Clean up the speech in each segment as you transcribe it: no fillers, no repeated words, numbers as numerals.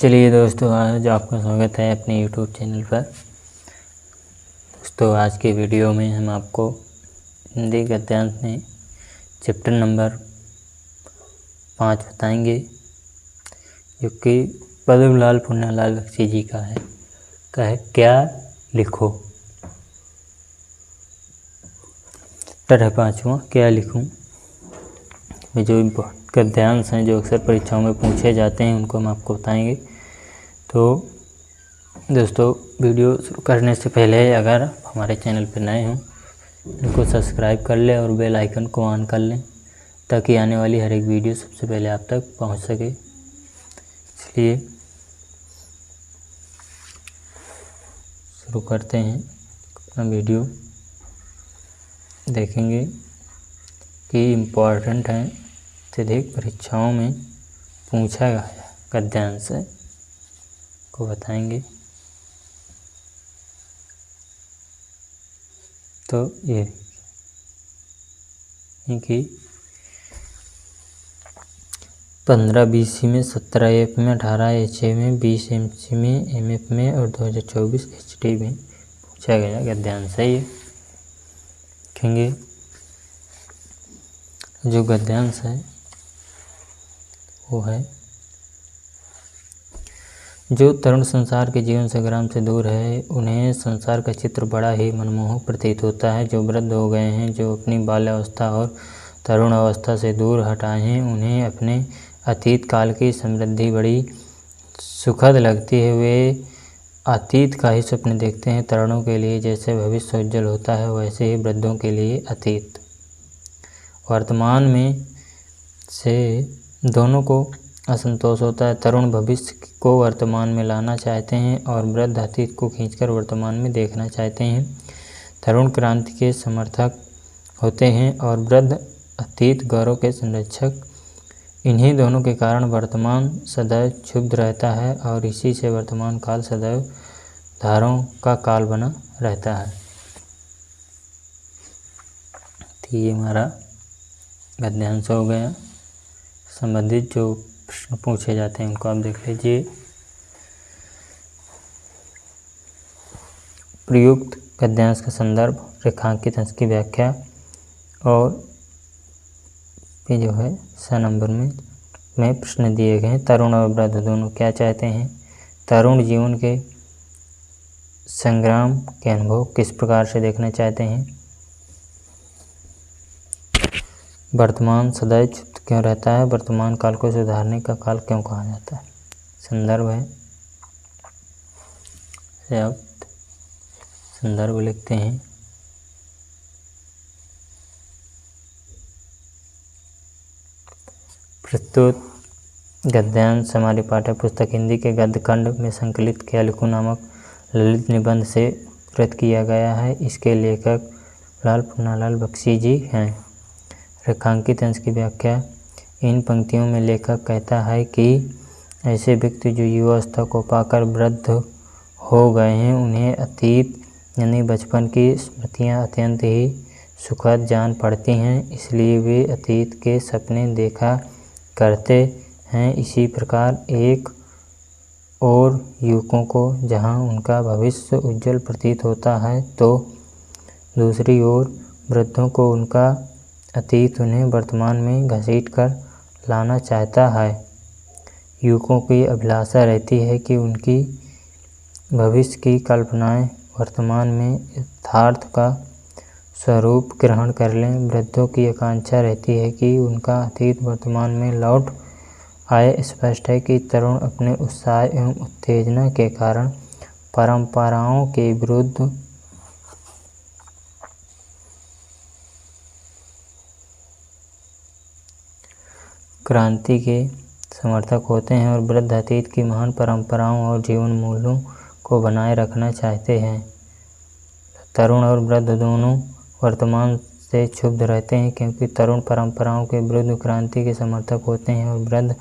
चलिए दोस्तों, आज आपका स्वागत है अपने YouTube चैनल पर। दोस्तों, आज के वीडियो में हम आपको हिंदी गद्यांश में चैप्टर नंबर 5 बताएंगे, जो कि पद्मलाल पुन्नालाल बख्शी जी का है। क्या लिखो। चैप्टर है 5वां, क्या लिखूं। जो गद्यांश हैं जो अक्सर परीक्षाओं में पूछे जाते हैं उनको हम आपको बताएंगे। तो दोस्तों, वीडियो शुरू करने से पहले अगर हमारे चैनल पर नए हों इनको सब्सक्राइब कर लें और बेल आइकन को ऑन कर लें, ताकि आने वाली हर एक वीडियो सबसे पहले आप तक पहुंच सके। इसलिए शुरू करते हैं अपना वीडियो। देखेंगे कि इम्पोर्टेंट है, अत्यधिक परीक्षाओं में पूछा गया गद्यांश को बताएंगे। तो ये कि 15 BC में, 17 AF में, 18 HA में, 20 MC में, MF में और 2024 HD में पूछा गया गद्यांश है। ये देखेंगे। जो गद्यांश है वो है, जो तरुण संसार के जीवन संग्राम से दूर है उन्हें संसार का चित्र बड़ा ही मनमोहक प्रतीत होता है। जो वृद्ध हो गए हैं, जो अपनी बाल्यावस्था और तरुण अवस्था से दूर हटाए हैं, उन्हें अपने अतीत काल की समृद्धि बड़ी सुखद लगती है। वे अतीत का ही स्वप्न देखते हैं। तरुणों के लिए जैसे भविष्य उज्जवल होता है, वैसे ही वृद्धों के लिए अतीत। वर्तमान में से दोनों को असंतोष होता है। तरुण भविष्य को वर्तमान में लाना चाहते हैं और वृद्ध अतीत को खींचकर वर्तमान में देखना चाहते हैं। तरुण क्रांति के समर्थक होते हैं और वृद्ध अतीत गौरव के संरक्षक। इन्हीं दोनों के कारण वर्तमान सदैव क्षुब्ध रहता है और इसी से वर्तमान काल सदैव धारों का काल बना रहता है। तो ये हमारा गद्यांश हो गया। संबंधित जो प्रश्न पूछे जाते हैं उनको आप देख लीजिए। प्रयुक्त गद्यांश का संदर्भ, रेखांकित अंश की व्याख्या और ये जो है 6 नंबर में प्रश्न दिए गए हैं। तरुण और वृद्ध दोनों क्या चाहते हैं। तरुण जीवन के संग्राम के अनुभव किस प्रकार से देखना चाहते हैं। वर्तमान सदैव क्षुब्ध क्यों रहता है। वर्तमान काल को सुधारने का काल क्यों कहा जाता है। संदर्भ है, आप संदर्भ लिखते हैं। प्रस्तुत गद्यांश हमारी पाठ्य पुस्तक हिंदी के गद्य खंड में संकलित क्या लिखूं नामक ललित निबंध से प्रेरित किया गया है। इसके लेखक लाल पुन्नालाल बख्शी जी हैं। रेखांकित अंश की व्याख्या। इन पंक्तियों में लेखक कहता है कि ऐसे व्यक्ति जो युवावस्था को पाकर वृद्ध हो गए हैं, उन्हें अतीत यानी बचपन की स्मृतियां अत्यंत ही सुखद जान पड़ती हैं, इसलिए वे अतीत के सपने देखा करते हैं। इसी प्रकार एक और युवकों को जहां उनका भविष्य उज्जवल प्रतीत होता है, तो दूसरी ओर वृद्धों को उनका अतीत उन्हें वर्तमान में घसीट कर लाना चाहता है। युवकों की अभिलाषा रहती है कि उनकी भविष्य की कल्पनाएं वर्तमान में यथार्थ का स्वरूप ग्रहण कर लें। वृद्धों की आकांक्षा रहती है कि उनका अतीत वर्तमान में लौट आए। स्पष्ट है कि तरुण अपने उत्साह एवं उत्तेजना के कारण परंपराओं के विरुद्ध क्रांति के समर्थक होते हैं और वृद्ध अतीत की महान परंपराओं और जीवन मूल्यों को बनाए रखना चाहते हैं। तरुण और वृद्ध दोनों वर्तमान से क्षुब्ध रहते हैं, क्योंकि तरुण परंपराओं के विरुद्ध क्रांति के समर्थक होते हैं और वृद्ध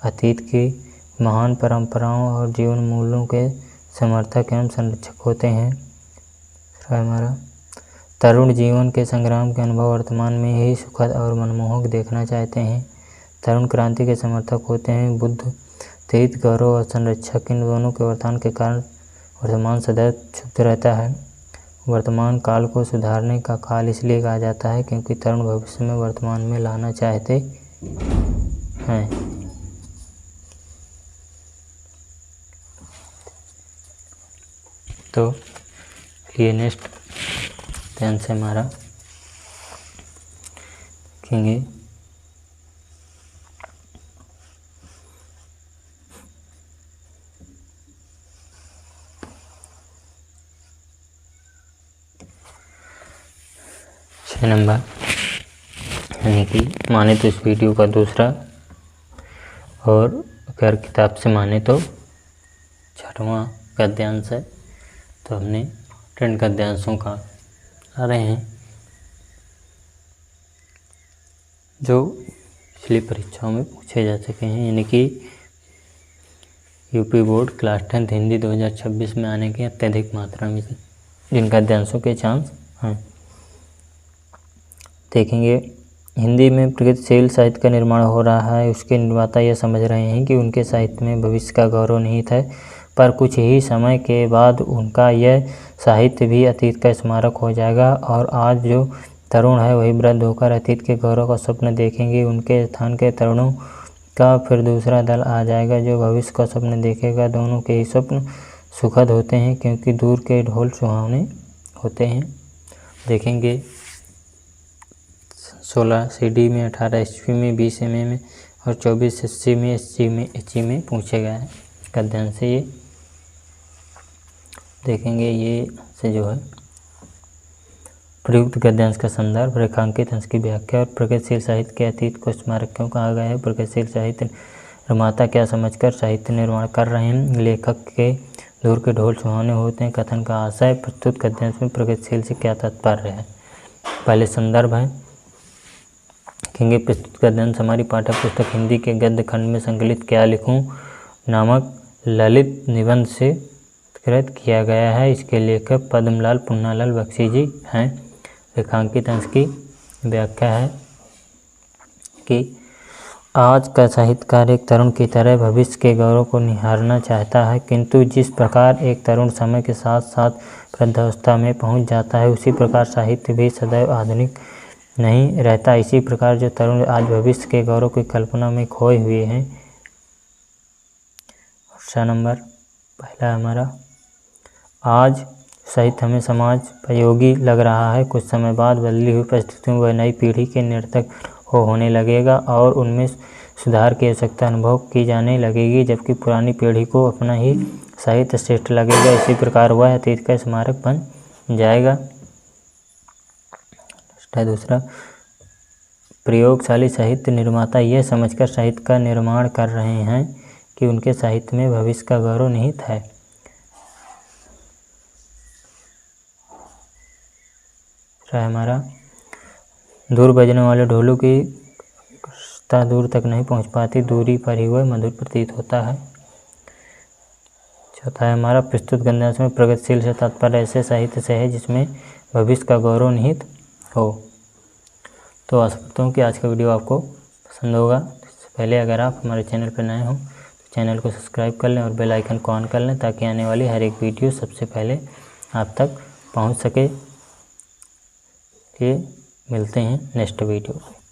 अतीत की महान परंपराओं और जीवन मूल्यों के समर्थक एवं संरक्षक होते हैं। हमारा तरुण जीवन के संग्राम के अनुभव वर्तमान में ही सुखद और मनमोहक देखना चाहते हैं। तरुण क्रांति के समर्थक होते हैं। बुद्ध अतीत, गौरव और संरक्षक, इन दोनों के वर्तमान के कारण वर्तमान सदैव क्षुब्ध रहता है। वर्तमान काल को सुधारने का काल इसलिए कहा जाता है क्योंकि तरुण भविष्य में वर्तमान में लाना चाहते हैं। तो ये नेक्स्ट ध्यान से हमारा देखेंगे। नंबर यानी कि माने तो इस वीडियो का दूसरा, और अगर किताब से माने तो 6वां गद्यांश है। तो हमने 10 गद्यांशों का आ रहे हैं जो पिछली परीक्षाओं में पूछे जा सके हैं, यानी कि यूपी बोर्ड क्लास 10 हिंदी 2026 में आने की अत्यधिक मात्रा में जिन गद्यांशों के चांस हैं। देखेंगे, हिंदी में प्रगतिशील साहित्य का निर्माण हो रहा है। उसके निर्माता यह समझ रहे हैं कि उनके साहित्य में भविष्य का गौरव निहित है, पर कुछ ही समय के बाद उनका यह साहित्य भी अतीत का स्मारक हो जाएगा और आज जो तरुण है वही वृद्ध होकर अतीत के गौरव का स्वप्न देखेंगे। उनके स्थान के तरुणों का फिर दूसरा दल आ जाएगा जो भविष्य का स्वप्न देखेगा। दोनों के ही स्वप्न सुखद होते हैं क्योंकि दूर के ढोल सुहावने होते हैं। देखेंगे 16 CD में, 18 SP में, 20 MM में और 24 SC में, SG में, HE में पूछे गए हैं गद्यांश से। ये देखेंगे, ये से जो है प्रयुक्त गद्यांश का संदर्भ, रेखांकित अंश की व्याख्या और प्रगतिशील साहित्य के अतीत को स्मारक क्यों कहा गया है। प्रगतिशील साहित्य निर्माता क्या समझकर साहित्य निर्माण कर रहे हैं। लेखक के दूर के ढोल सुहावने होते हैं कथन का आशय। प्रस्तुत गद्यांश में प्रगतिशील से क्या तात्पर्य है। पहले संदर्भ है, कहेंगे प्रस्तुत गद्यांश हमारी पाठ्य पुस्तक हिंदी के गद्य खंड में संकलित क्या लिखूं नामक ललित निबंध से कृत किया गया है। इसके लेखक पद्मलाल पुन्नालाल बख्शी जी हैं। रेखांकित अंश की व्याख्या है कि आज का साहित्यकार एक तरुण की तरह भविष्य के गौरव को निहारना चाहता है, किंतु जिस प्रकार एक तरुण समय के साथ साथ वृद्धावस्था में पहुंच जाता है उसी प्रकार साहित्य भी सदैव आधुनिक नहीं रहता। इसी प्रकार जो तरुण आज भविष्य के गौरव की कल्पना में खोए हुए हैं। 6 नंबर पहला हमारा, आज साहित्य हमें समाज उपयोगी लग रहा है। कुछ समय बाद बदली हुई परिस्थितियों व नई पीढ़ी के निरर्थक होने लगेगा और उनमें सुधार की आवश्यकता अनुभव की जाने लगेगी, जबकि पुरानी पीढ़ी को अपना ही साहित्य श्रेष्ठ लगेगा। इसी प्रकार वह अतीत का स्मारक बन जाएगा। दूसरा, प्रयोगशाली साहित्य निर्माता यह समझकर साहित्य का निर्माण कर रहे हैं कि उनके साहित्य में भविष्य का गौरव निहित है। हमारा, दूर बजने वाले ढोलों की सत्ता दूर तक नहीं पहुंच पाती, दूरी पर ही वह मधुर प्रतीत होता है। चौथा है हमारा, प्रस्तुत गद्यांश में प्रगतिशील से तात्पर्य ऐसे साहित्य से है जिसमें भविष्य का गौरव निहित हो। तो आशा करता हूँ कि आज का वीडियो आपको पसंद होगा। इससे पहले अगर आप हमारे चैनल पर नए हों तो चैनल को सब्सक्राइब कर लें और बेल आइकन को ऑन कर लें ताकि आने वाली हर एक वीडियो सबसे पहले आप तक पहुँच सके। ये मिलते हैं नेक्स्ट वीडियो में।